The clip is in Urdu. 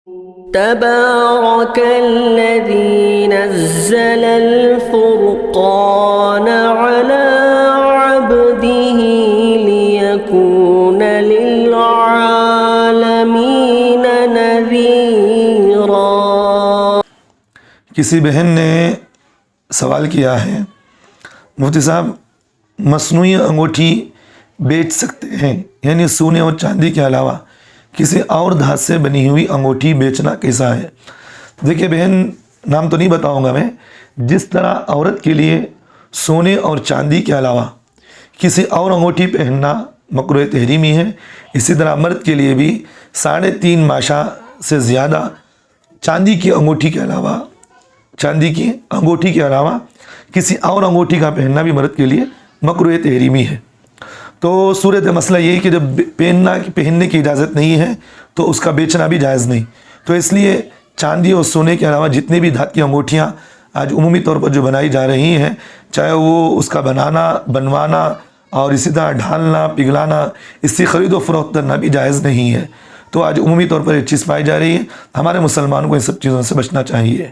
تبارك الذي نزل الفرقان على عبده ليكون للعالمين نذيرا۔ کسی بہن نے سوال کیا ہے مفتی صاحب مصنوعی انگوٹھی بیچ سکتے ہیں، یعنی سونے اور چاندی کے علاوہ کسی اور دھات سے بنی ہوئی انگوٹھی بیچنا کیسا ہے؟ دیکھیے بہن، نام تو نہیں بتاؤں گا میں، جس طرح عورت کے لیے سونے اور چاندی کے علاوہ کسی اور انگوٹھی پہننا مکروہ تحریمی ہے، اسی طرح مرد کے لیے بھی 3.5 ماشا سے زیادہ چاندی کی انگوٹھی کے علاوہ کسی اور انگوٹھی کا پہننا بھی مرد کے لیے مکروہ تحریمی ہے۔ تو صورت مسئلہ یہی کہ جب پہننے کی اجازت نہیں ہے تو اس کا بیچنا بھی جائز نہیں۔ تو اس لیے چاندی اور سونے کے علاوہ جتنے بھی دھات کی انگوٹھیاں آج عمومی طور پر جو بنائی جا رہی ہیں، چاہے وہ اس کا بنوانا اور اسی طرح ڈھالنا پگھلانا، اس سے خرید و فروخت کرنا بھی جائز نہیں ہے۔ تو آج عمومی طور پر ایک چیز پائی جا رہی ہے، ہمارے مسلمانوں کو ان سب چیزوں سے بچنا چاہیے۔